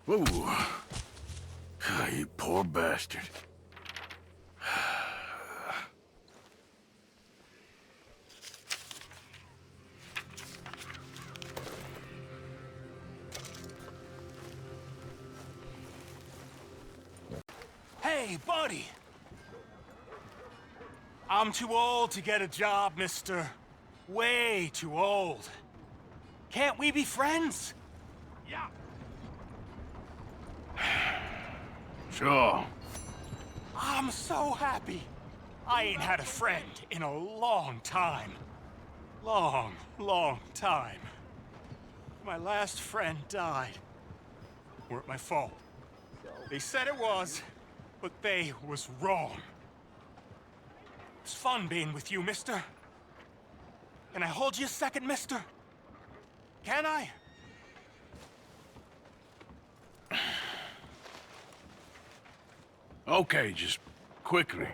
Whoa. You poor bastard. Hey, buddy! I'm too old to get a job, mister. Way too old. Can't we be friends? Yeah. Sure. I'm so happy. I ain't had a friend in a long time. Long time. My last friend died. Weren't my fault. They said it was, but they was wrong. It's fun being with you, mister. Can I hold you a second, mister? Can I? Okay, just quickly.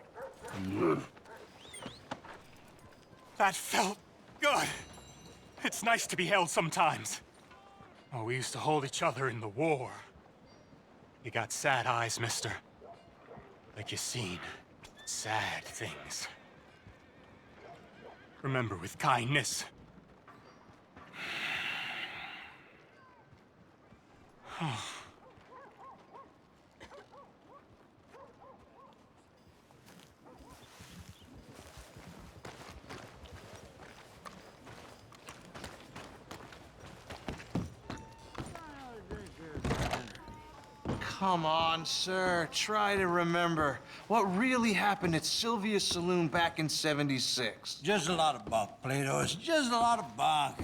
That felt good. It's nice to be held sometimes. Oh, we used to hold each other in the war. You got sad eyes, mister. Like you seen sad things. Remember with kindness. Come on, sir. Try to remember what really happened at Sylvia's Saloon back in '76. Just a lot of bunk, Plato. It's just a lot of bunk.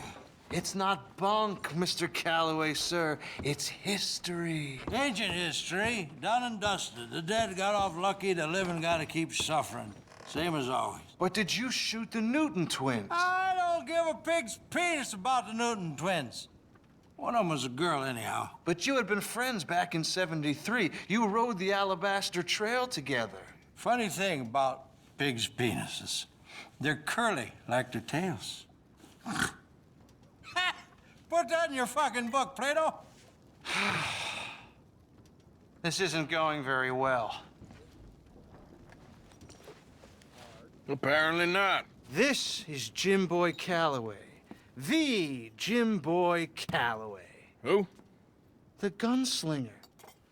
It's not bunk, Mr. Calloway, sir. It's history. Ancient history, done and dusted. The dead got off lucky, the living gotta keep suffering. Same as always. But did you shoot the Newton twins? I don't give a pig's penis about the Newton twins. One of them was a girl, anyhow. But you had been friends back in '73. You rode the Alabaster Trail together. Funny thing about pigs' penises. They're curly, like their tails. Put that in your fucking book, Plato. This isn't going very well. Apparently not. This is Jim Boy Calloway. The Jim Boy Calloway. Who? The gunslinger.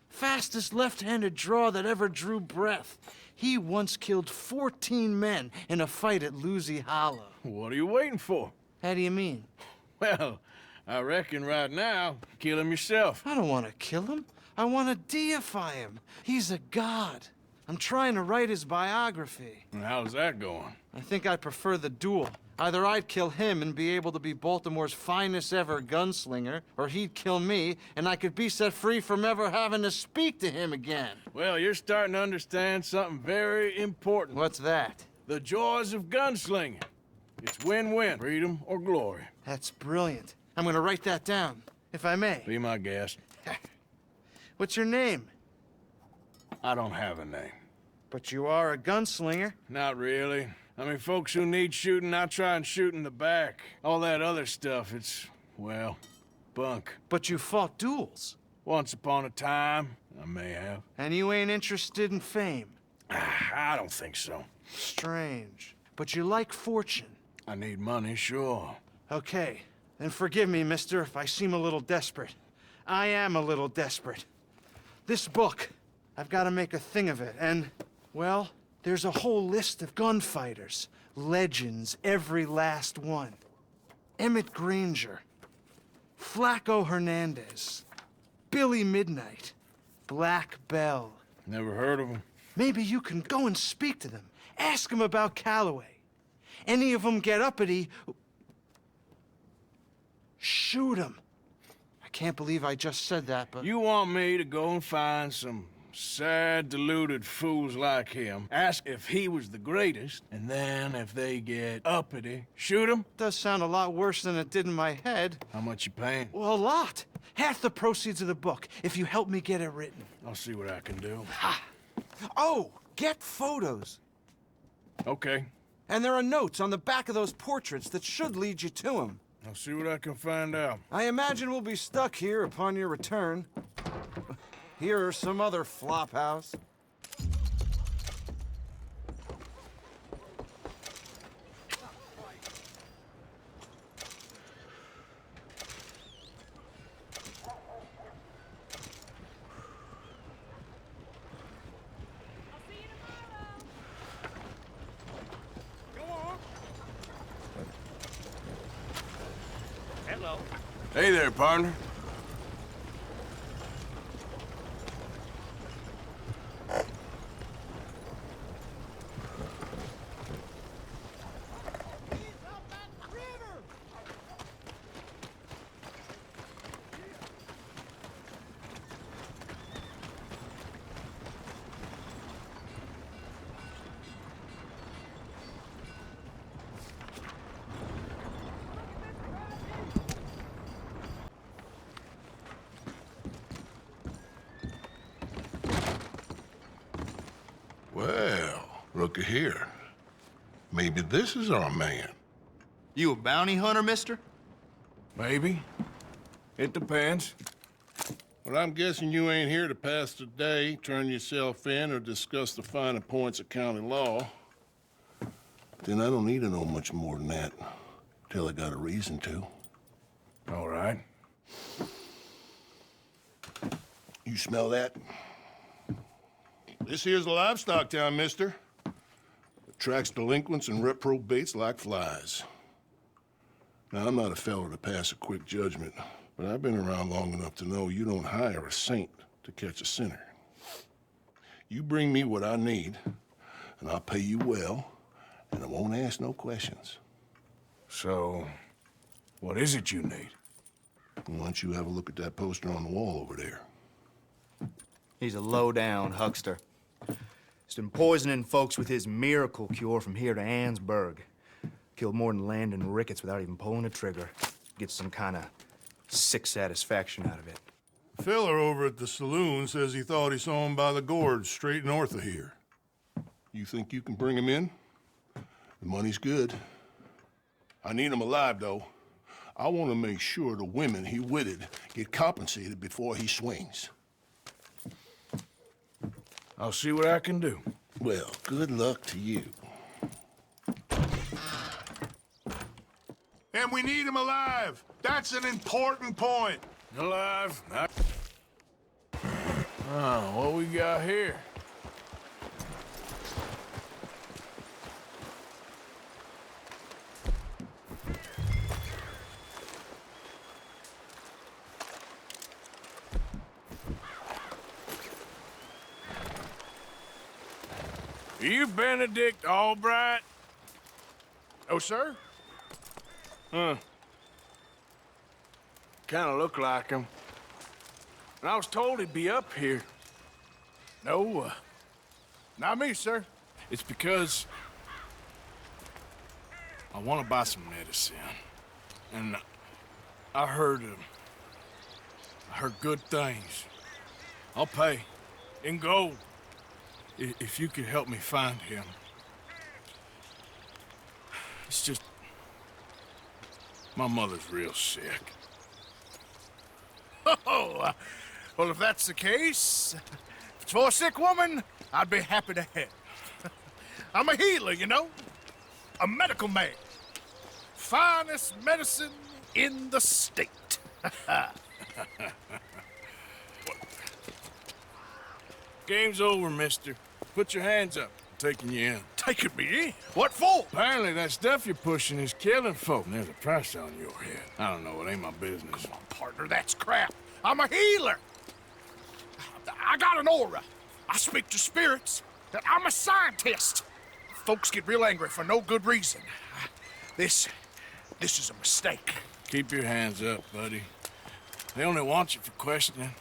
Fastest left-handed draw that ever drew breath. He once killed 14 men in a fight at Lucy Hollow. What are you waiting for? How do you mean? Well, I reckon right now, kill him yourself. I don't want to kill him. I want to deify him. He's a god. I'm trying to write his biography. And how's that going? I think I prefer the duel. Either I'd kill him and be able to be Baltimore's finest ever gunslinger, or he'd kill me and I could be set free from ever having to speak to him again. Well, you're starting to understand something very important. What's that? The joys of gunslinging. It's win-win, freedom or glory. That's brilliant. I'm gonna write that down, if I may. Be my guest. What's your name? I don't have a name. But you are a gunslinger. Not really. I mean, folks who need shooting, I try and shoot in the back. All that other stuff, it's, well, bunk. But you fought duels. Once upon a time, I may have. And you ain't interested in fame. I don't think so. Strange. But you like fortune. I need money, sure. Okay, then forgive me, mister, if I seem a little desperate. I am a little desperate. This book, I've got to make a thing of it, and, well, there's a whole list of gunfighters. Legends, every last one. Emmett Granger, Flaco Hernandez, Billy Midnight, Black Bell. Never heard of him. Maybe you can go and speak to them. Ask them about Calloway. Any of them get uppity, shoot them. I can't believe I just said that, but... You want me to go and find some sad, deluded fools like him, ask if he was the greatest, and then if they get uppity, shoot him? Does sound a lot worse than it did in my head. How much you paying? Well, a lot. Half the proceeds of the book, if you help me get it written. I'll see what I can do. Ha! Oh, get photos. Okay. And there are notes on the back of those portraits that should lead you to him. I'll see what I can find out. I imagine we'll be stuck here upon your return. Here or some other flophouse. Hey there, partner. Well, looky here. Maybe this is our man. You a bounty hunter, mister? Maybe. It depends. Well, I'm guessing you ain't here to pass the day, turn yourself in, or discuss the finer points of county law. Then I don't need to know much more than that, till I got a reason to. All right. You smell that? This here's a livestock town, mister. Attracts delinquents and reprobates like flies. Now, I'm not a fellow to pass a quick judgment, but I've been around long enough to know you don't hire a saint to catch a sinner. You bring me what I need, and I'll pay you well, and I won't ask no questions. So, what is it you need? Why don't you have a look at that poster on the wall over there? He's a low-down huckster. He's been poisoning folks with his miracle cure from here to Annesburg. Killed more than Landon Ricketts without even pulling a trigger. Gets some kind of sick satisfaction out of it. The fella over at the saloon says he thought he saw him by the gorge straight north of here. You think you can bring him in? The money's good. I need him alive, though. I want to make sure the women he witted get compensated before he swings. I'll see what I can do. Well, good luck to you. And we need him alive. That's an important point. Alive? Oh, what we got here? Are you Benedict Albright? Oh, sir? Huh. Kinda look like him. And I was told he'd be up here. No, not me, sir. It's because I want to buy some medicine. And I heard good things. I'll pay in gold if you could help me find him. It's just my mother's real sick. Oh, well, if that's the case, if it's for a sick woman, I'd be happy to help. I'm a healer, you know? A medical man. Finest medicine in the state. Game's over, mister. Put your hands up. I'm taking you in. Taking me in? What for? Apparently that stuff you're pushing is killing folk. And there's a price on your head. I don't know, it ain't my business. Come on, partner, that's crap. I'm a healer. I got an aura. I speak to spirits. I'm a scientist. Folks get real angry for no good reason. This is a mistake. Keep your hands up, buddy. They only want you for questioning.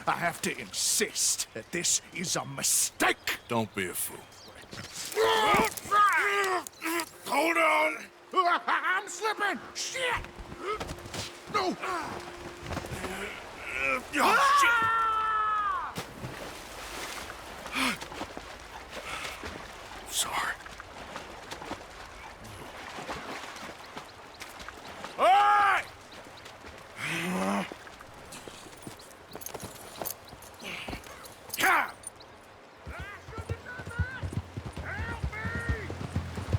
I have to insist that this is a mistake. Don't be a fool. Hold on. I'm slipping. Shit. No. Oh, shit. Sorry. All right!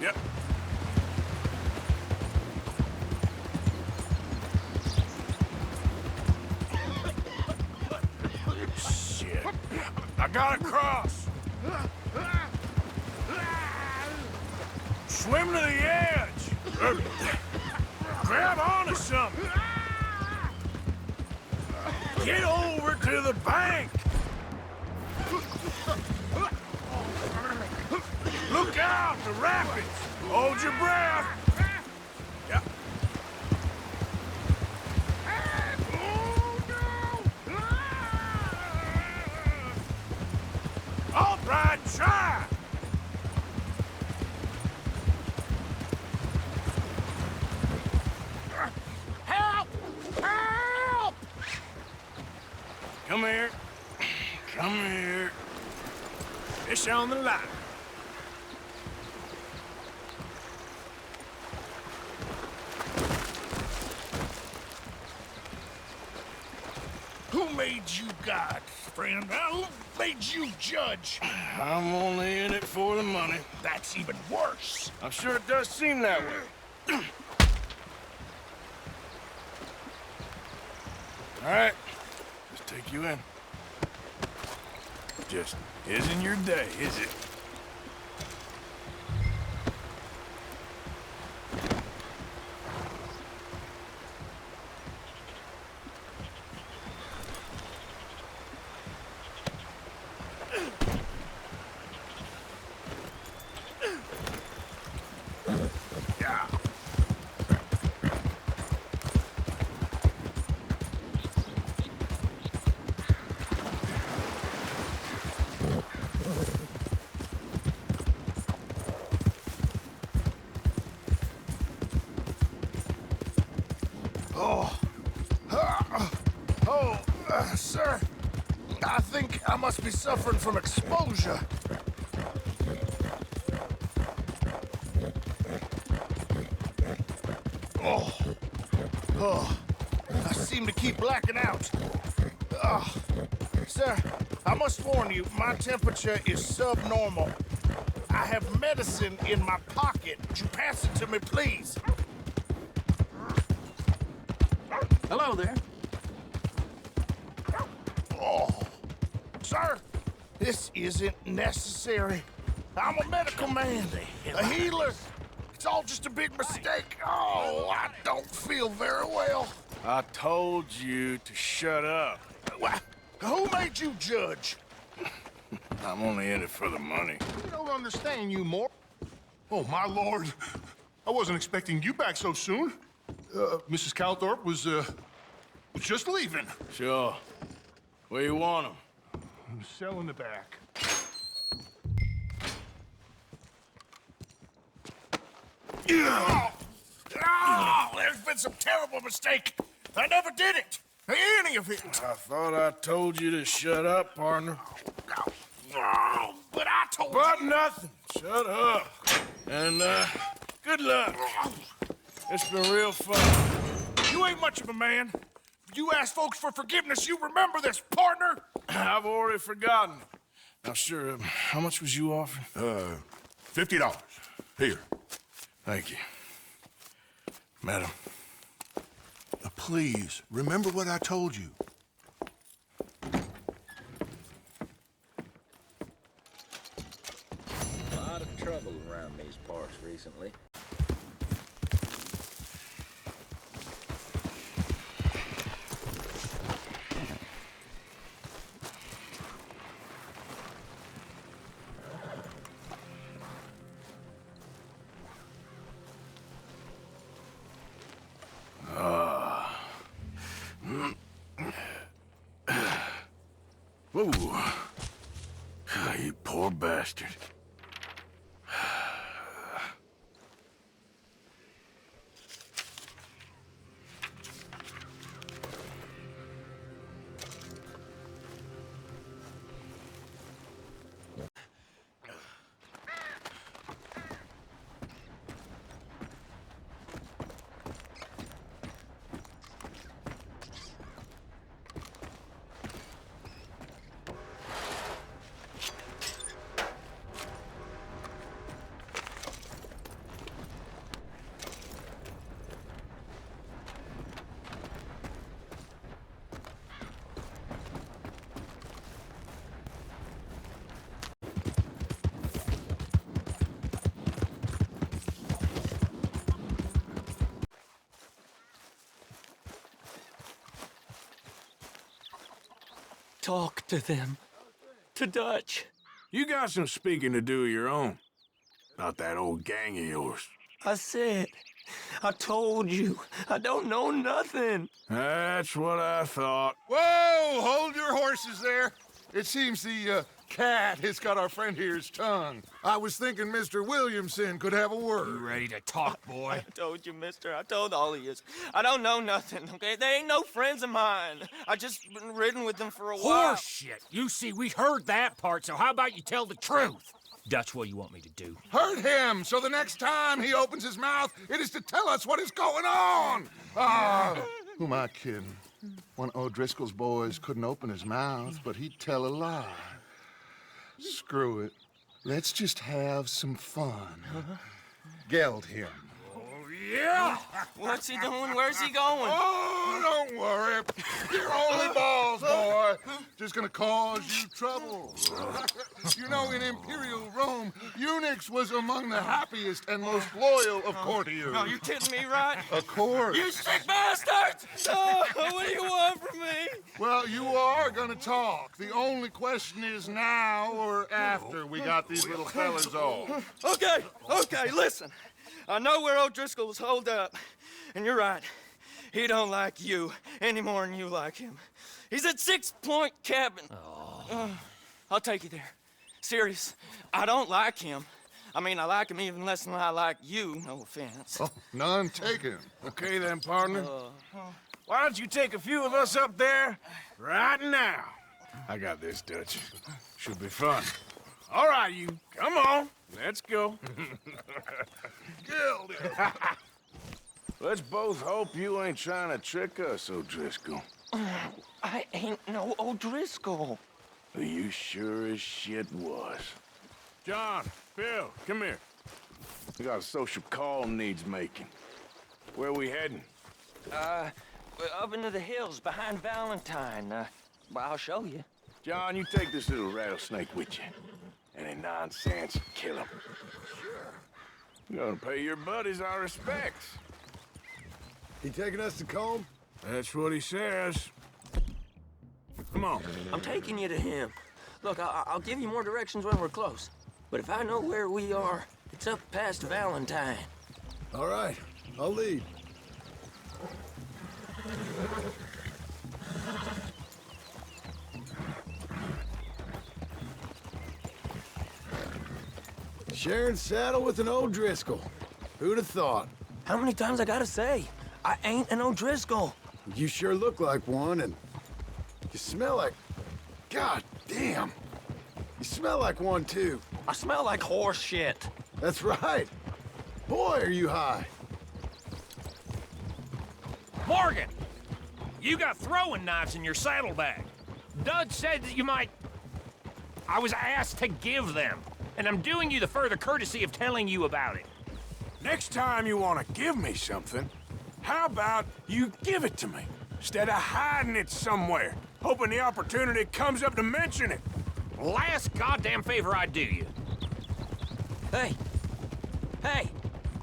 Yep. Shit. I gotta cross. Swim to the edge. Grab onto something. Get over to the bank. Look out, the rapids. Hold your breath. Yeah. All right, try. Help! Help! Come here. Come here. Fish on the line. Who made you God, friend? Who made you judge? I'm only in it for the money. That's even worse. I'm sure it does seem that way. All right, let's take you in. Just isn't your day, is it? Sir, I think I must be suffering from exposure. I seem to keep blacking out. Sir, I must warn you, my temperature is subnormal. I have medicine in my pocket. Would you pass it to me, please? Hello there. Sir, this isn't necessary. I'm a medical man, a healer. It's all just a big mistake. Oh, I don't feel very well. I told you to shut up. Who made you judge? I'm only in it for the money. You don't understand, you more. Oh, my lord. I wasn't expecting you back so soon. Mrs. Calthorpe was just leaving. Sure. Where you want him? Cell in the back. There's been some terrible mistake. I never did it. Any of it. I thought I told you to shut up, partner. But I told But you. nothing. Shut up. And, good luck. It's been real fun. You ain't much of a man. You ask folks for forgiveness, you remember this, partner? I've already forgotten. Now, sure, how much was you offering? $50. Here. Thank you. Madam. Please, remember what I told you. A lot of trouble around these parts recently. Whoa. You poor bastard. talk to them. To Dutch. You got some speaking to do of your own. About that old gang of yours. I said, I told you, I don't know nothing. That's what I thought. Whoa! Hold your horses there. It seems the cat has got our friend here's tongue. I was thinking Mr. Williamson could have a word. Ready to talk, boy? I told you, mister. I told all of you. I don't know nothing, okay? They ain't no friends of mine. I just been ridden with them for a while. Horseshit. You see, we heard that part, so how about you tell the truth? Dutch, what do you want me to do? Hurt him, so the next time he opens his mouth, it is to tell us what is going on. Who am I kidding? One of O'Driscoll's boys couldn't open his mouth, but he'd tell a lie. Screw it. Let's just have some fun. Geld him. Yeah! What's he doing? Where's he going? Oh, don't worry. You're only balls, boy. Just gonna cause you trouble. You know, in Imperial Rome, eunuchs was among the happiest and most loyal of courtiers. No, you kidding me, right? Of course. You sick bastards! Oh, what do you want from me? Well, you are gonna talk. The only question is now or after we got these little fellas off. Okay, listen. I know where O'Driscoll is holed up, and you're right. He don't like you any more than you like him. He's at 6 Point Cabin. I'll take you there. Serious, I don't like him. I mean, I like him even less than I like you, no offense. Oh, none taken. Okay then, partner. Why don't you take a few of us up there right now? I got this, Dutch. Should be fun. All right, you. Come on. Let's go. Geld him. Let's both hope you ain't trying to trick us, O'Driscoll. I ain't no O'Driscoll. You sure as shit was. John, Bill, come here. We got a social call needs making. Where we heading? Up into the hills behind Valentine. Well, I'll show you. John, you take this little rattlesnake with you. Any nonsense, kill him. Sure. You're gonna pay your buddies our respects. He taking us to Combe? That's what he says. Come on. I'm taking you to him. Look, I'll give you more directions when we're close. But if I know where we are, it's up past Valentine. All right, I'll lead. Sharing saddle with an O'Driscoll. Who'd have thought? How many times I gotta say? I ain't an O'Driscoll. You sure look like one, and you smell like... God damn. You smell like one, too. I smell like horse shit. That's right. Boy, are you high. Morgan! You got throwing knives in your saddlebag. Dud said that you might... I was asked to give them, and I'm doing you the further courtesy of telling you about it. Next time you want to give me something, how about you give it to me, instead of hiding it somewhere, hoping the opportunity comes up to mention it? Last goddamn favor I do you. Hey!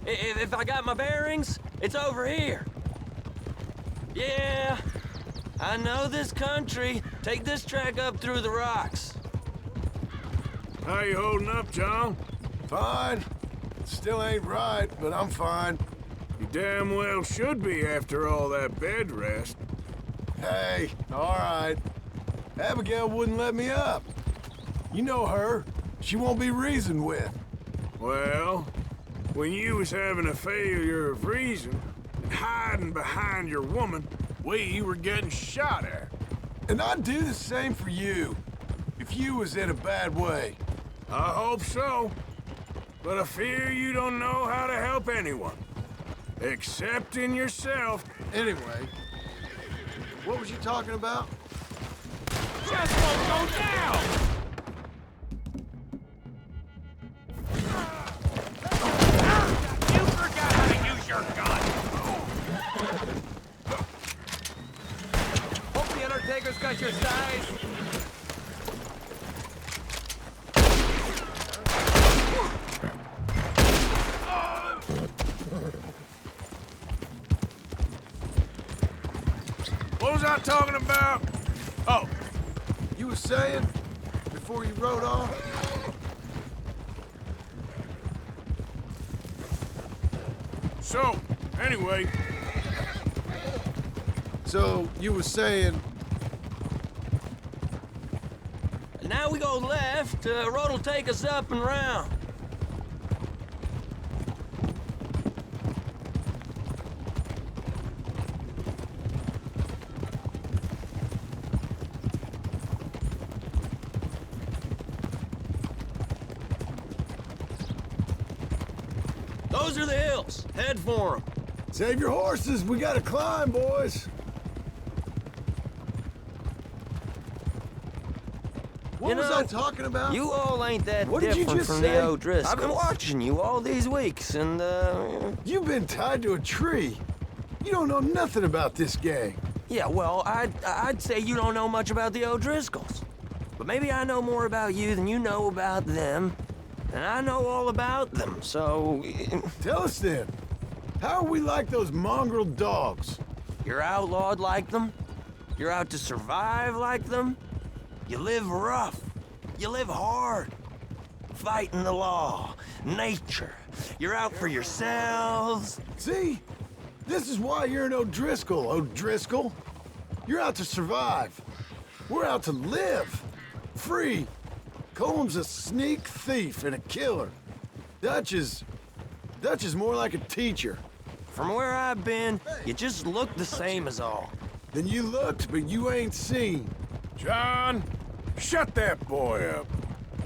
If I got my bearings, it's over here. Yeah, I know this country. Take this track up through the rocks. How you holding up, John? Fine. Still ain't right, but I'm fine. You damn well should be after all that bed rest. Hey, all right. Abigail wouldn't let me up. You know her. She won't be reasoned with. Well, when you was having a failure of reason, and hiding behind your woman, we were getting shot at. And I'd do the same for you, if you was in a bad way. I hope so. But I fear you don't know how to help anyone. Except in yourself. Anyway, what was you talking about? Just won't go down! You forgot how to use your gun! Hope the Undertaker's got your size. What was I talking about? Oh, you You were saying before you rode off? So, anyway. So, you were saying... Now we go left. Road will take us up and round. Those are the hills. Head for them. Save your horses. We gotta climb, boys. What was I talking about? You all ain't that What did you different just from say? the O'Driscolls. I've been watching you all these weeks, and, You've been tied to a tree. You don't know nothing about this gang. Yeah, well, I'd say you don't know much about the O'Driscolls. But maybe I know more about you than you know about them. And I know all about them, so... Tell us then. How are we like those mongrel dogs? You're outlawed like them. You're out to survive like them. You live rough. You live hard. Fighting the law, nature. You're out for yourselves. See? This is why you're an O'Driscoll, O'Driscoll. You're out to survive. We're out to live. Free. Coleman's a sneak thief and a killer. Dutch is more like a teacher. From where I've been, you just look the same as all. Then you looked, but you ain't seen. John, shut that boy up.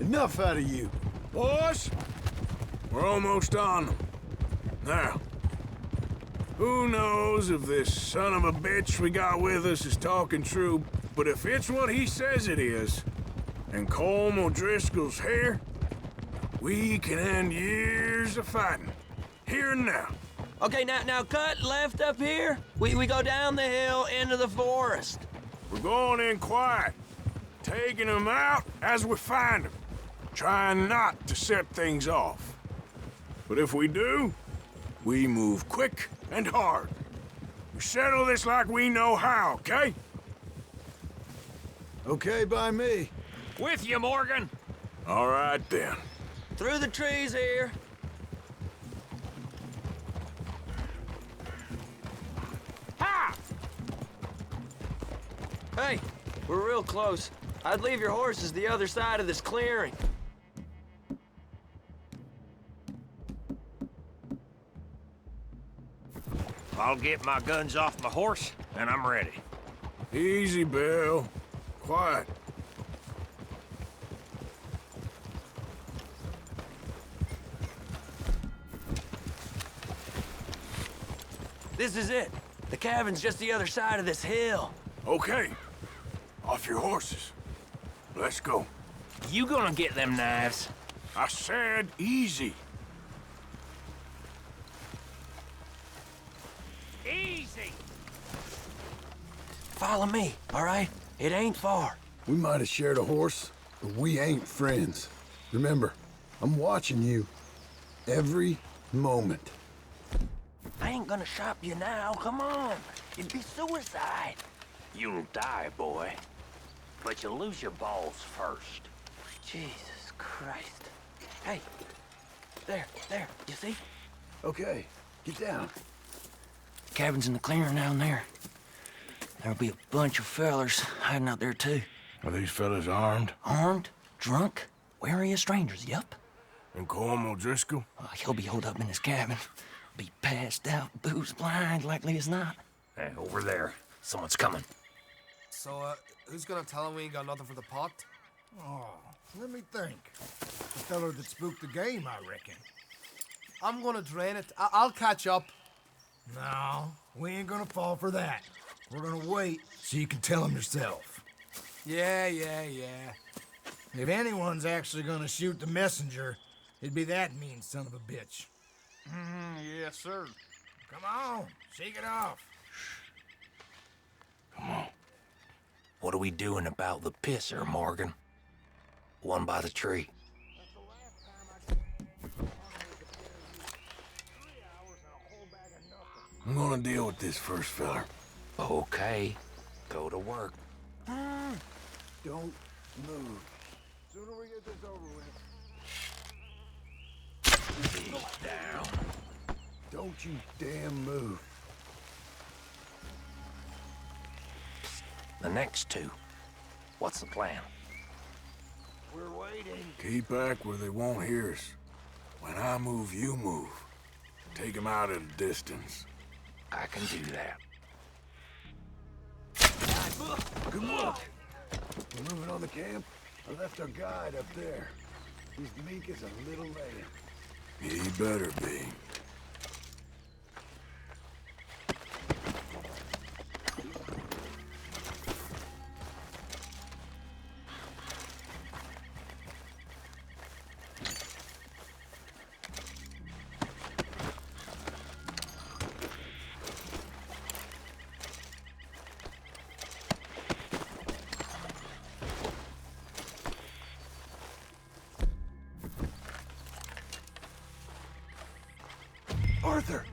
Enough out of you. Boys, we're almost on them. Now, who knows if this son of a bitch we got with us is talking true, but if it's what he says it is, and Colm O'Driscoll's here, we can end years of fighting. Here and now. Okay, now cut left up here. We go down the hill into the forest. We're going in quiet, taking them out as we find them, trying not to set things off. But if we do, we move quick and hard. We settle this like we know how, okay? Okay by me. With you, Morgan. All right, then. Through the trees here. Ha! Hey, we're real close. I'd leave your horses the other side of this clearing. I'll get my guns off my horse, and I'm ready. Easy, Bill. Quiet. This is it. The cabin's just the other side of this hill. Okay. Off your horses. Let's go. You gonna get them knives? I said easy. Easy! Follow me, all right? It ain't far. We might have shared a horse, but we ain't friends. Remember, I'm watching you. Every moment. I ain't gonna shop you now, come on. It'd be suicide. You'll die, boy. But you'll lose your balls first. Jesus Christ. Hey, there, you see? Okay, get down. Cabin's in the clearing down there. There'll be a bunch of fellers hiding out there, too. Are these fellas armed? Armed, drunk, wary of strangers, yup. And Colm O'Driscoll? He'll be holed up in his cabin. Be passed out, booze blind, likely as not. Hey, over there. Someone's coming. So, who's gonna tell him we ain't got nothing for the pot? Oh, let me think. The feller that spooked the game, I reckon. I'm gonna drain it. I'll catch up. No, we ain't gonna fall for that. We're gonna wait so you can tell him yourself. Yeah. If anyone's actually gonna shoot the messenger, it'd be that mean son of a bitch. Yes, sir. Come on, shake it off. Come on. What are we doing about the pisser, Morgan? One by the tree. I'm gonna deal with this first fella. Okay. Go to work. Don't Move. Sooner we get this over with. He's down. Don't you damn move. The next two. What's the plan? We're waiting. Keep back where they won't hear us. When I move, you move. Take them out at a distance. I can do that. Good luck. We're moving on the camp. I left our guide up there. He's meek as a little lamb. He better be. Arthur!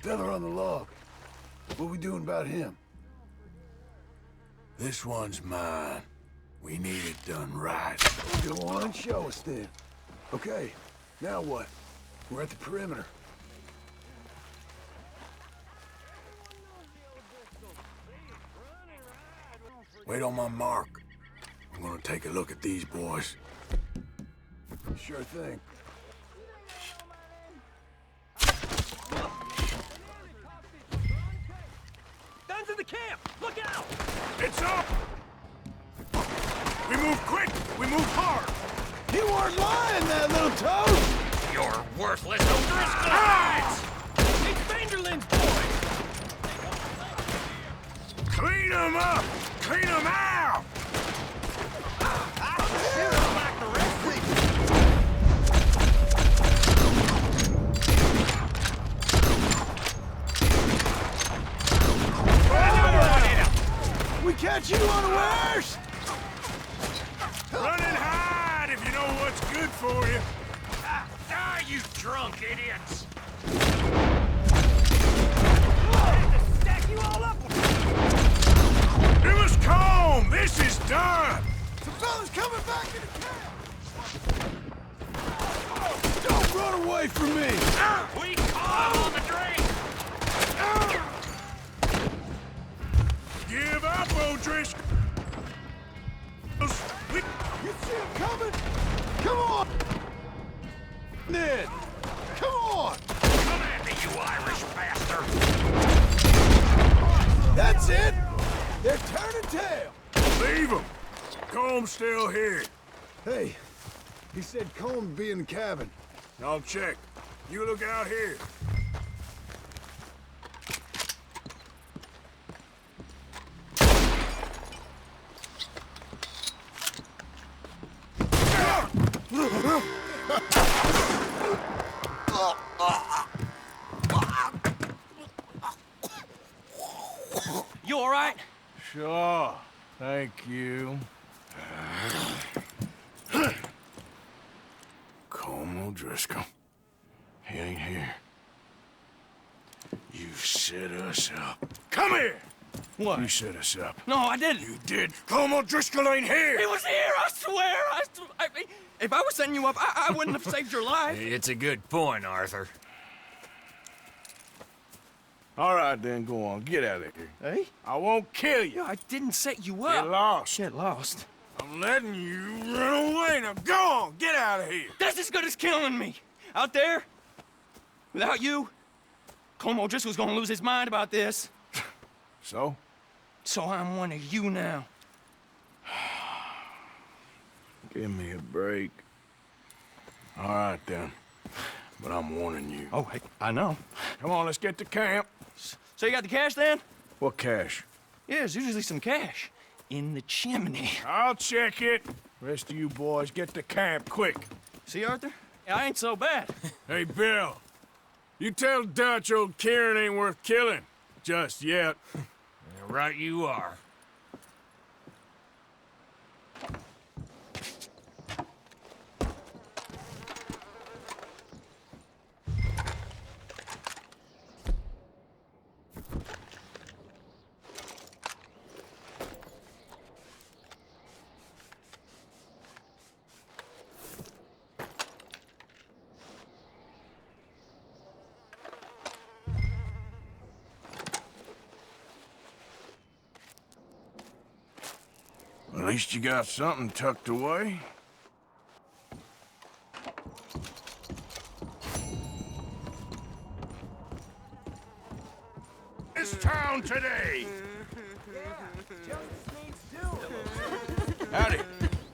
Feather on the log. What we doing about him? This one's mine. We need it done right. Go on and show us then. Okay, now what? We're at the perimeter. Wait on my mark. I'm gonna take a look at these boys. Sure thing. Guns in the camp! Look out! It's up! We move quick! We move hard! You weren't lying, that little toad! You're worthless O'Driscollites! It's Vanderlyn's boys! Clean them up! Clean them out! Shoot them like the rest of you! We catch you unawares! Run and hide if you know what's good for you. Die, you drunk idiots! Stack you all up! It was calm! This is done! The fella's coming back into camp! Don't run away from me! We caught him on the drink! Give up, O'Driscoll! You see him coming? Come on! Ned! Come on! Come at me, you Irish bastard! That's it! They're turning tail! Leave them! Comb's still here. Hey, he said Combs be in the cabin. I'll check. You look out here. You all right? Sure. Thank you. Colm O'Driscoll. He ain't here. You set us up. Come here! What? You set us up. No, I didn't. You did. Colm O'Driscoll ain't here! He was here, I swear! If I was setting you up, I wouldn't have saved your life. It's a good point, Arthur. All right, then, go on. Get out of here. Hey? I won't kill you. I didn't set you up. Get lost. Get lost. I'm letting you run away. Now go on. Get out of here. That's as good as killing me. Out there, without you, Colm O'Driscoll's gonna lose his mind about this. So? So I'm one of you now. Give me a break. All right, then. But I'm warning you. Oh, hey, I know. Come on, let's get to camp. So you got the cash then? What cash? Yeah, there's usually some cash in the chimney. I'll check it. Rest of you boys, get to camp, quick. See, Arthur? I ain't so bad. Hey, Bill. You tell Dutch old Kieran ain't worth killing. Just yet. Right you are. least you got something tucked away. This town today. Howdy.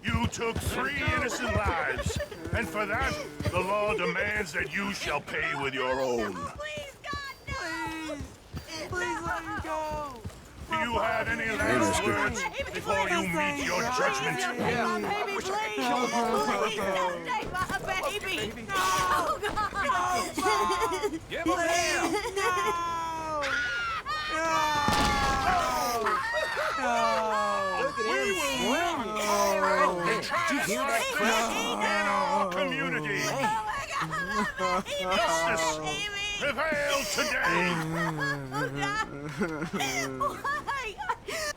You took 3 innocent lives, and for that, the law demands that you shall pay with your own. Please, God, no! Please let me go! Do you have any last words before you meet your judgment? My baby, please! Please don't take my baby! Oh, God! Give him hell! We will run the trans in our community. Justice prevail today. Why?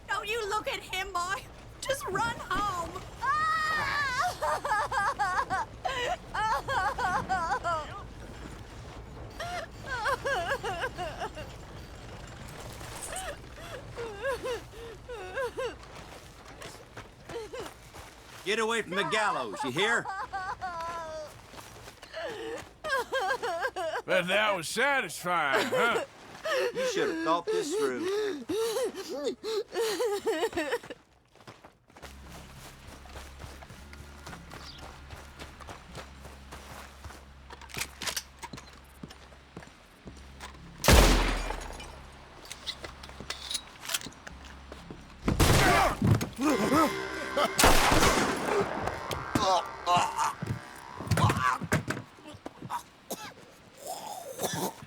Don't you look at him, boy. Just run home. Get away from the gallows, you hear? But that was satisfying, huh? You should have thought this through.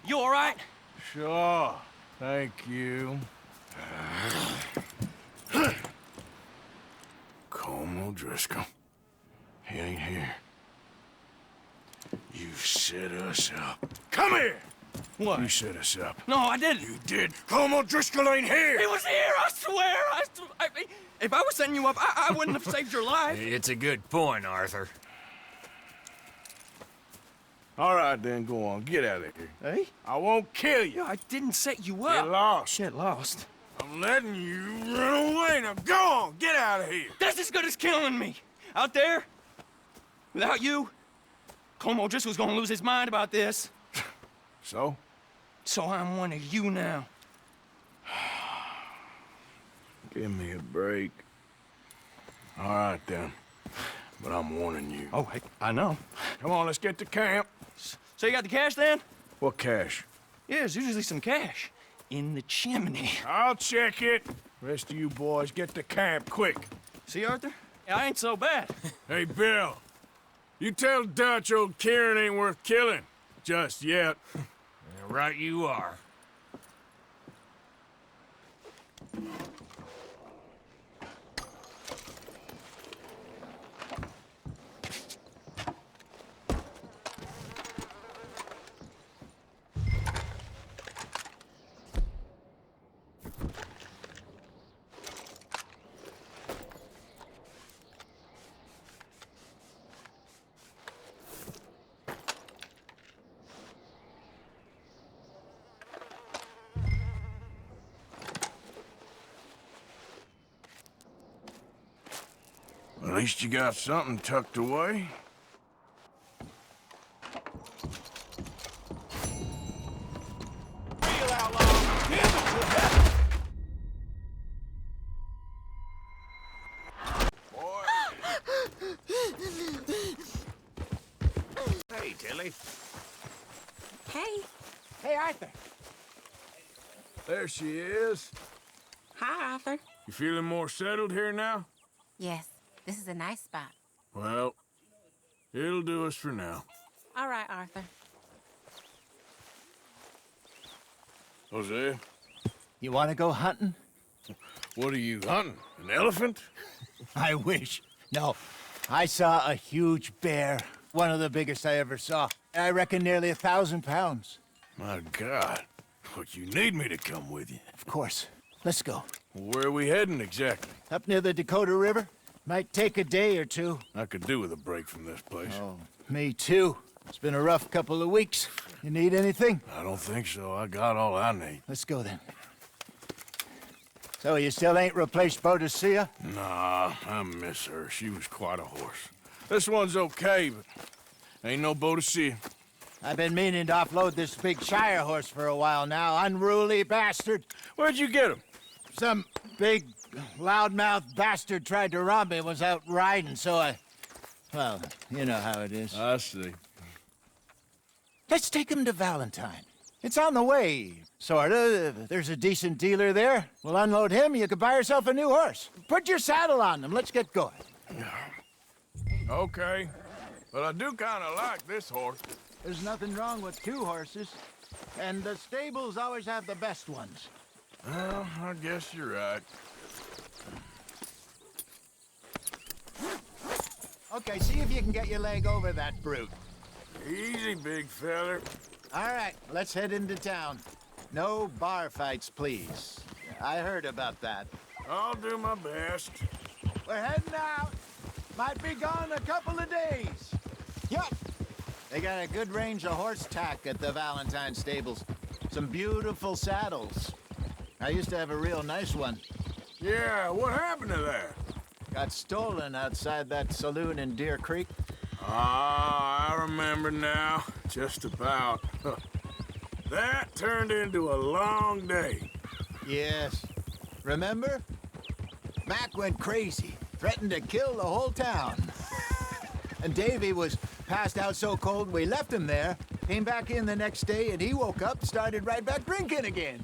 You all right? Sure. Thank you. Colm O'Driscoll. He ain't here. You set us up. Come here! What? You set us up. No, I didn't. You did. Colm O'Driscoll ain't here! He was here, I swear! If I was setting you up, I wouldn't have saved your life. It's a good point, Arthur. All right, then, go on. Get out of here. Hey? I won't kill you. I didn't set you up. Get lost. Shit, lost. I'm letting you run away. Now go on. Get out of here. That's as good as killing me. Out there, without you, Colm O'Driscoll's gonna lose his mind about this. So? So I'm one of you now. Give me a break. All right, then. But I'm warning you. Oh, I know. Come on, let's get to camp. So you got the cash then? What cash? Yeah, there's usually some cash in the chimney. I'll check it. Rest of you boys, get to camp, quick. See, Arthur? I ain't so bad. Hey, Bill. You tell Dutch old Kieran ain't worth killing. Just yet. Right you are. At least you got something tucked away. Real outlaw. Give it to that. Hey, Tilly. Hey. Hey, Arthur. There she is. Hi, Arthur. You feeling more settled here now? Yes, this is a nice spot. Well, it'll do us for now. All right, Arthur. Hosea, You want to go hunting? what are you hunting? An elephant? I wish. No, I saw a huge bear. One of the biggest I ever saw. I reckon nearly 1,000 pounds. My God. But you need me to come with you. Of course. Let's go. Where are we heading exactly? Up near the Dakota River. Might take a day or two. I could do with a break from this place. Oh, me too. It's been a rough couple of weeks. You need anything? I don't think so. I got all I need. Let's go then. So you still ain't replaced Boadicea? Nah, I miss her. She was quite a horse. This one's okay, but ain't no Boadicea. I've been meaning to offload this big Shire horse for a while now. Unruly bastard. Where'd you get him? Some big, loudmouth bastard tried to rob me, was out riding, so I... Well, you know how it is. I see. Let's take him to Valentine. It's on the way, sorta. There's a decent dealer there. We'll unload him, you could buy yourself a new horse. Put your saddle on him, let's get going. Okay, but I do kind of like this horse. There's nothing wrong with two horses, and the stables always have the best ones. Well, I guess you're right. Okay, see if you can get your leg over that brute. Easy, big feller. All right, let's head into town. No bar fights, please. I heard about that. I'll do my best. We're heading out. Might be gone a couple of days. Yup. They got a good range of horse tack at the Valentine stables. Some beautiful saddles. I used to have a real nice one. Yeah, what happened to that? Got stolen outside that saloon in Deer Creek. Ah, I remember now. Just about. That turned into a long day. Yes. Remember? Mac went crazy, threatened to kill the whole town. And Davy was passed out so cold we left him there, came back in the next day, and he woke up, started right back drinking again.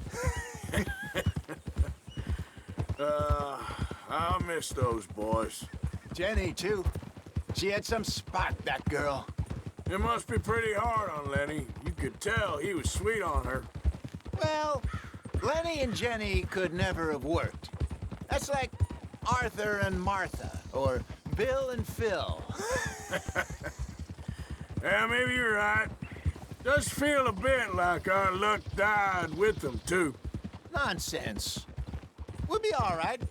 I'll miss those boys. Jenny, too. She had some spot, that girl. It must be pretty hard on Lenny. You could tell he was sweet on her. Well, Lenny and Jenny could never have worked. That's like Arthur and Martha, or Bill and Phil. Yeah, maybe you're right. Does feel a bit like our luck died with them, too. Nonsense. We'll be all right.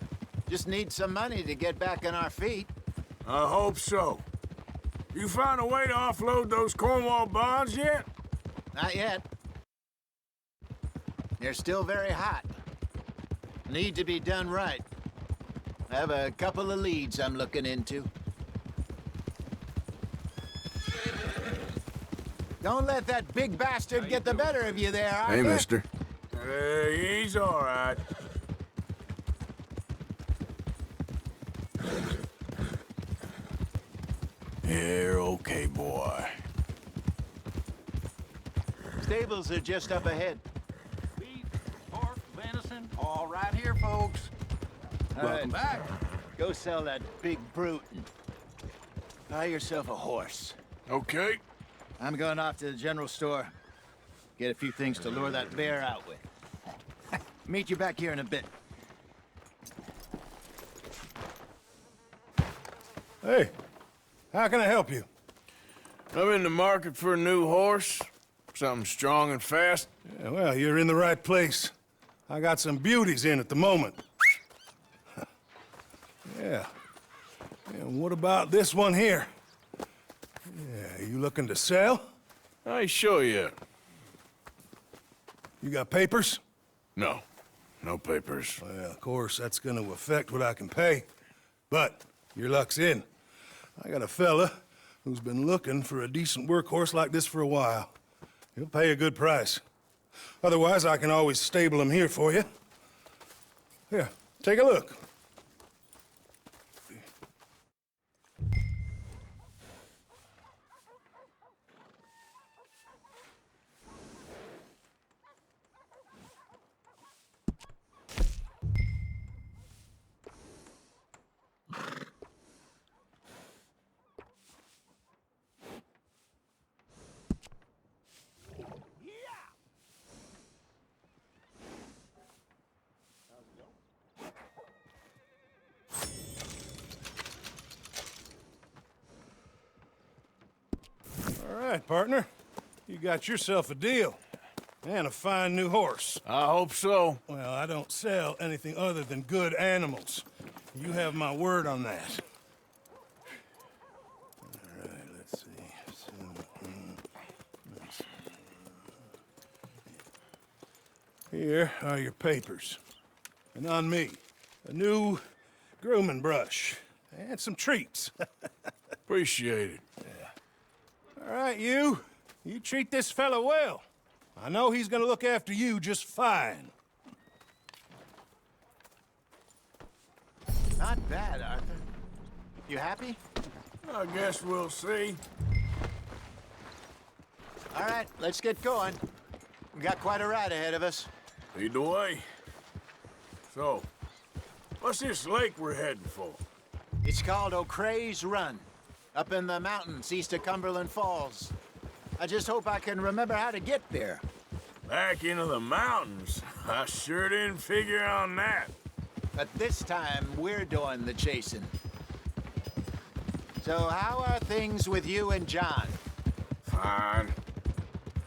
Just need some money to get back on our feet. I hope so. You found a way to offload those Cornwall bonds yet? Not yet. They're still very hot. Need to be done right. I have a couple of leads I'm looking into. Don't let that big bastard get the better of you there, Arthur. Hey, mister. He's all right. You're okay, boy. Stables are just up ahead. Beef, pork, venison, all right here, folks. Welcome back. Go sell that big brute and buy yourself a horse. Okay. I'm going off to the general store. Get a few things to lure that bear out with. Meet you back here in a bit. Hey, how can I help you? I'm in the market for a new horse. Something strong and fast. Yeah, well, you're in the right place. I got some beauties in at the moment. Yeah. And what about this one here? Yeah, you looking to sell? I ain't sure yet. You got papers? No. No papers. Well, of course, that's gonna affect what I can pay. But your luck's in. I got a fella who's been looking for a decent workhorse like this for a while. He'll pay a good price. Otherwise, I can always stable him here for you. Here, take a look. All right, partner. You got yourself a deal. And a fine new horse. I hope so. Well, I don't sell anything other than good animals. You have my word on that. All right, let's see. Here are your papers. And on me, a new grooming brush and some treats. Appreciate it. All right, you. You treat this fella well. I know he's gonna look after you just fine. Not bad, Arthur. You happy? I guess we'll see. All right, let's get going. We got quite a ride ahead of us. Lead the way. So, what's this lake we're heading for? It's called O'Creagh's Run, up in the mountains east of Cumberland Falls. I just hope I can remember how to get there. Back into the mountains? I sure didn't figure on that. But this time, we're doing the chasing. So how are things with you and John? Fine.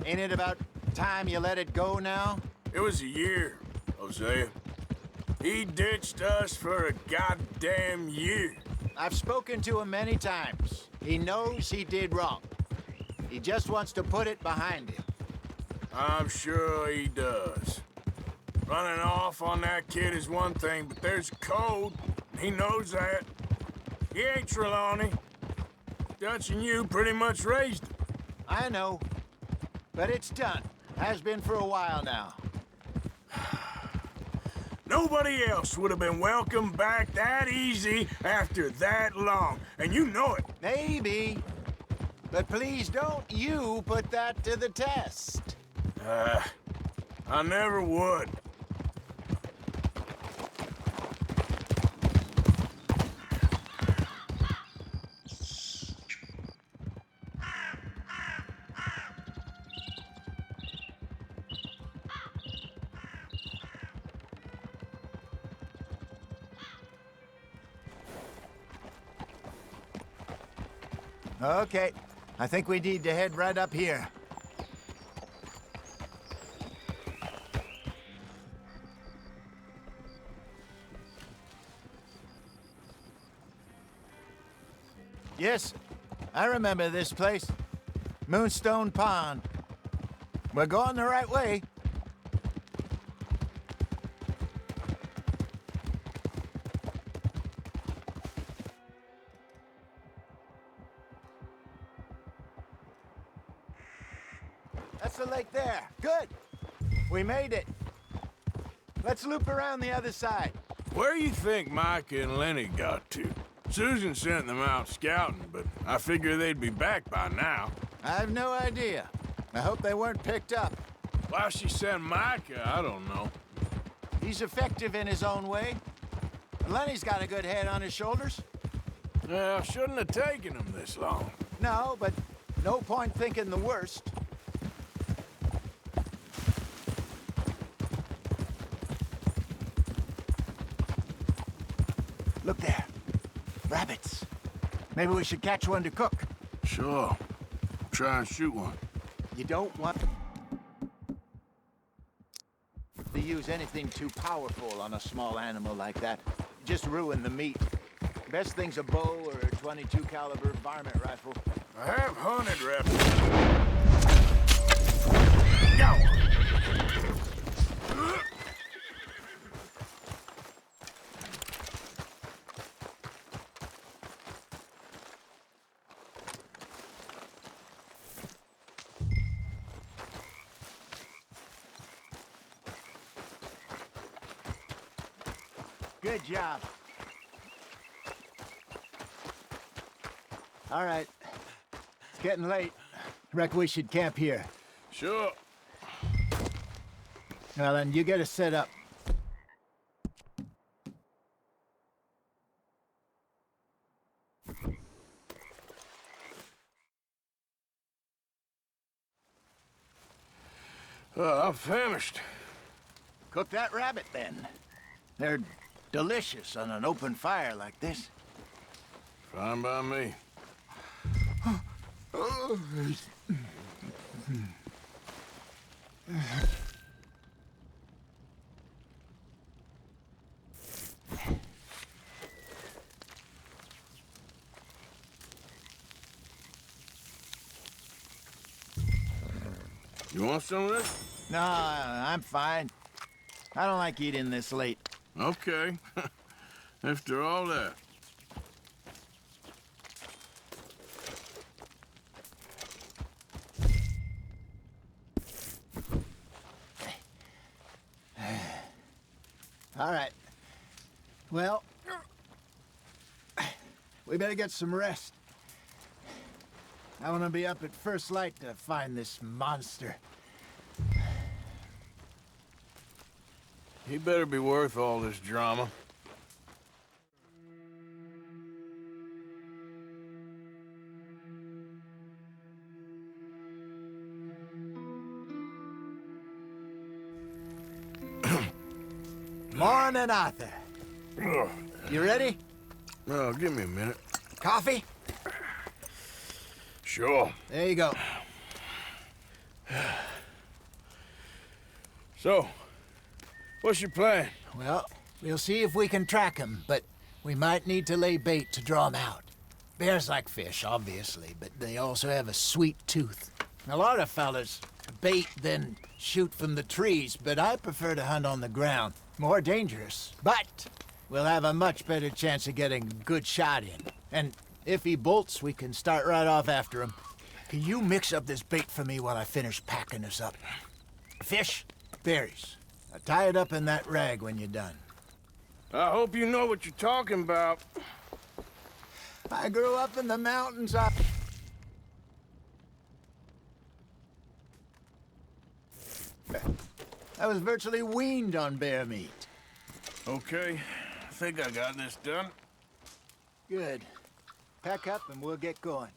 Ain't it about time you let it go now? It was a year, Hosea. He ditched us for a goddamn year. I've spoken to him many times. He knows he did wrong. He just wants to put it behind him. I'm sure he does. Running off on that kid is one thing, but there's a code. He knows that. He ain't Trelawney. Dutch and you pretty much raised him. I know. But it's done. Has been for a while now. Nobody else would have been welcomed back that easy after that long, and you know it. Maybe. But please don't you put that to the test. I never would. Okay. I think we need to head right up here. Yes, I remember this place. Moonstone Pond. We're going the right way. That's the lake there. Good. We made it. Let's loop around the other side. Where you think Mike and Lenny got to? Susan sent them out scouting, but I figure they'd be back by now. I have no idea. I hope they weren't picked up. Why she sent Micah, I don't know. He's effective in his own way. Lenny's got a good head on his shoulders. Well, shouldn't have taken him this long. No, but no point thinking the worst. Look there. Rabbits. Maybe we should catch one to cook. Sure. Try and shoot one. You don't want to use anything too powerful on a small animal like that. Just ruin the meat. Best thing's a bow or a .22 caliber varmint rifle. I have hunted rabbits. Go! Good job. All right. It's getting late. Reckon we should camp here. Sure. Well, then you get us set up. I'm famished. Cook that rabbit, then. They're delicious on an open fire like this. Fine by me. You want some of this? No, I'm fine. I don't like eating this late. Okay. After all that. All right. Well, we better get some rest. I want to be up at first light to find this monster. He better be worth all this drama. Morning, Arthur. You ready? Oh, give me a minute. Coffee? Sure. There you go. So, what's your plan? Well, we'll see if we can track him, but we might need to lay bait to draw him out. Bears like fish, obviously, but they also have a sweet tooth. A lot of fellas bait, then shoot from the trees, but I prefer to hunt on the ground. More dangerous, but we'll have a much better chance of getting a good shot in. And if he bolts, we can start right off after him. Can you mix up this bait for me while I finish packing this up? Fish, berries. Now tie it up in that rag when you're done. I hope you know what you're talking about. I grew up in the mountains. I was virtually weaned on bear meat. Okay, I think I got this done. Good. Pack up and we'll get going.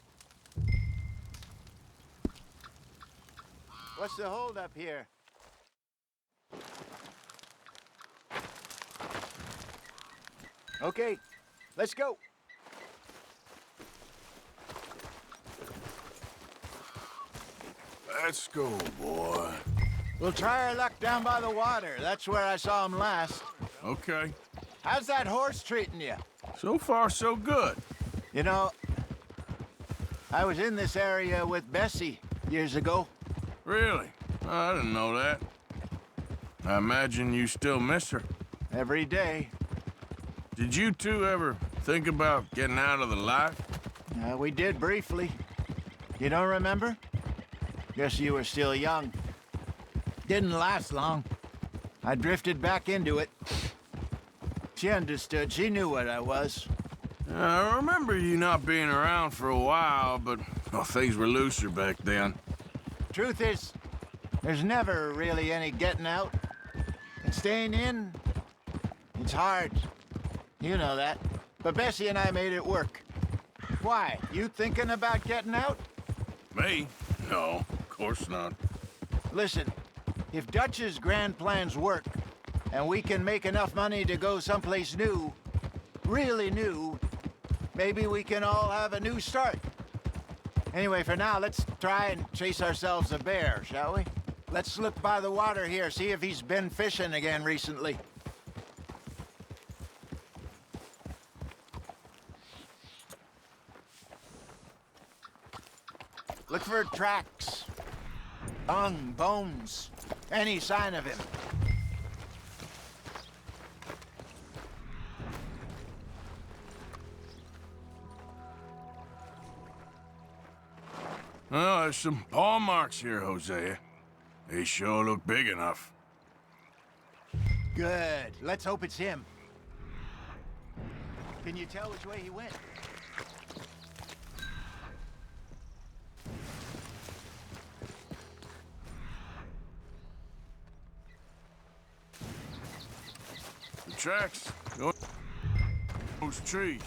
What's the holdup here? Okay, let's go. Let's go, boy. We'll try our luck down by the water. That's where I saw him last. Okay. How's that horse treating you? So far, so good. You know, I was in this area with Bessie years ago. Really? I didn't know that. I imagine you still miss her. Every day. Did you two ever think about getting out of the life? We did briefly. You don't remember? Guess you were still young. Didn't last long. I drifted back into it. She understood. She knew what I was. I remember you not being around for a while, but well, things were looser back then. Truth is, there's never really any getting out. And staying in, it's hard. You know that. But Bessie and I made it work. Why? You thinking about getting out? Me? No, of course not. Listen, if Dutch's grand plans work, and we can make enough money to go someplace new, really new, maybe we can all have a new start. Anyway, for now, let's try and chase ourselves a bear, shall we? Let's look by the water here, see if he's been fishing again recently. Look for tracks, tongue, bones, any sign of him. Well, there's some paw marks here, Hosea. They sure look big enough. Good. Let's hope it's him. Can you tell which way he went? The tracks go those trees.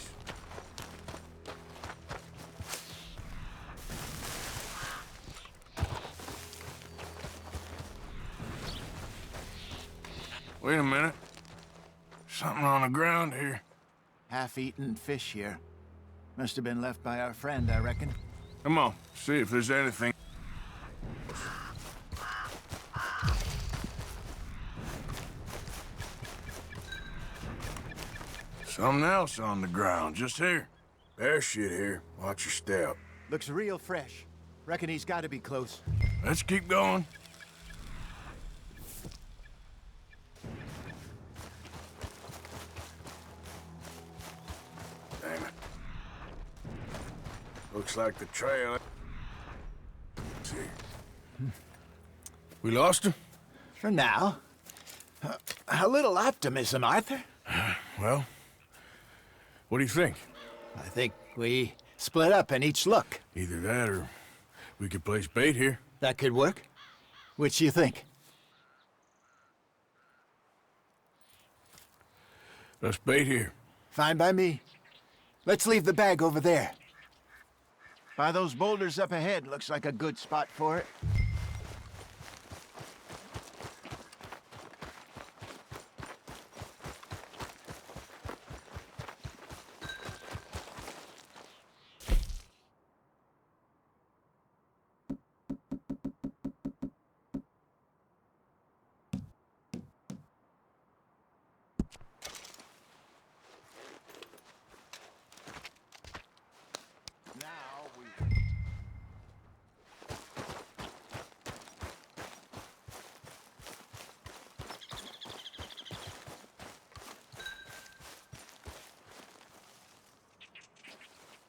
Wait a minute. Something on the ground here. Half-eaten fish here. Must have been left by our friend, I reckon. Come on, see if there's anything. Something else on the ground, just here. Bear shit here. Watch your step. Looks real fresh. Reckon he's got to be close. Let's keep going. Looks like the trail. Let's see. We lost him? For now. A little optimism, Arthur. Well, what do you think? I think we split up and each look. Either that or we could place bait here. That could work. Which you think? Let's bait here. Fine by me. Let's leave the bag over there. By those boulders up ahead, looks like a good spot for it.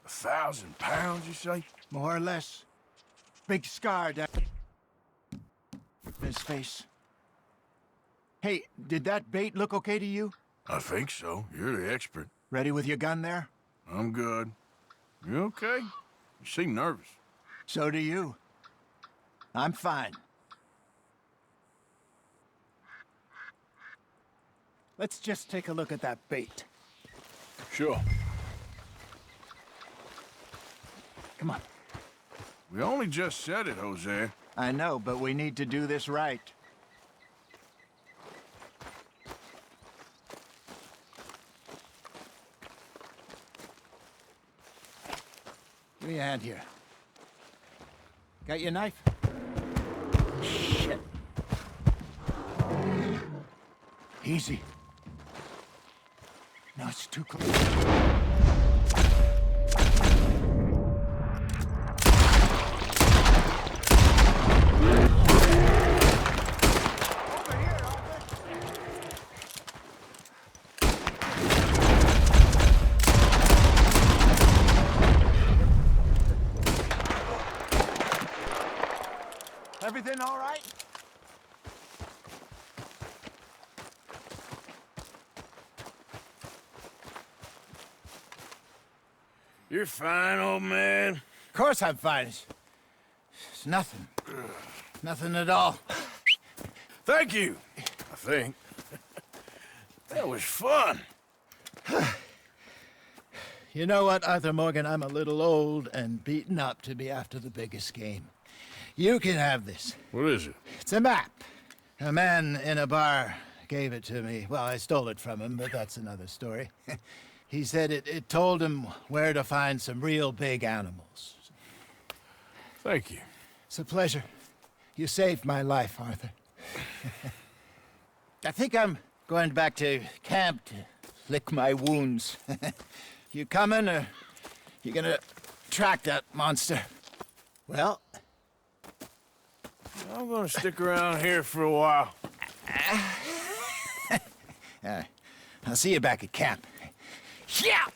£1,000, you say? More or less. Big scar down his face. Hey, did that bait look okay to you? I think so. You're the expert. Ready with your gun there? I'm good. You okay? You seem nervous. So do you. I'm fine. Let's just take a look at that bait. Sure. Come on. We only just said it, Jose. I know, but we need to do this right. Give me a hand here. Got your knife? Shit. Easy. No, it's too close. Everything all right? You're fine, old man. Of course I'm fine. It's nothing. Nothing at all. Thank you, I think. That was fun. You know what, Arthur Morgan? I'm a little old and beaten up to be after the biggest game. You can have this. What is it? It's a map. A man in a bar gave it to me. Well, I stole it from him, but that's another story. He said it told him where to find some real big animals. Thank you. It's a pleasure. You saved my life, Arthur. I think I'm going back to camp to lick my wounds. You coming, or you gonna track that monster? Well, I'm gonna stick around here for a while. I'll see you back at camp. Yeah!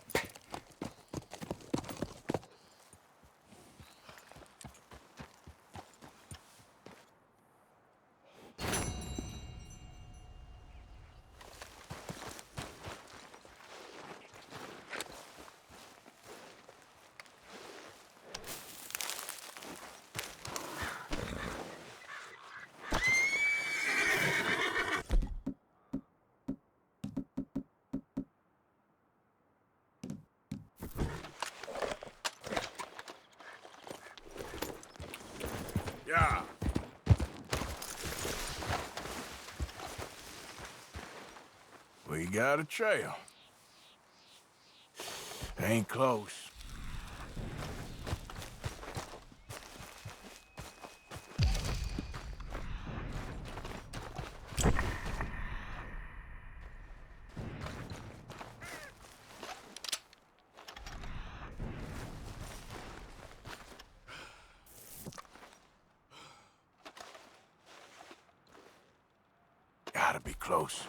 Yeah. We got a trail. Ain't close. Gotta be close.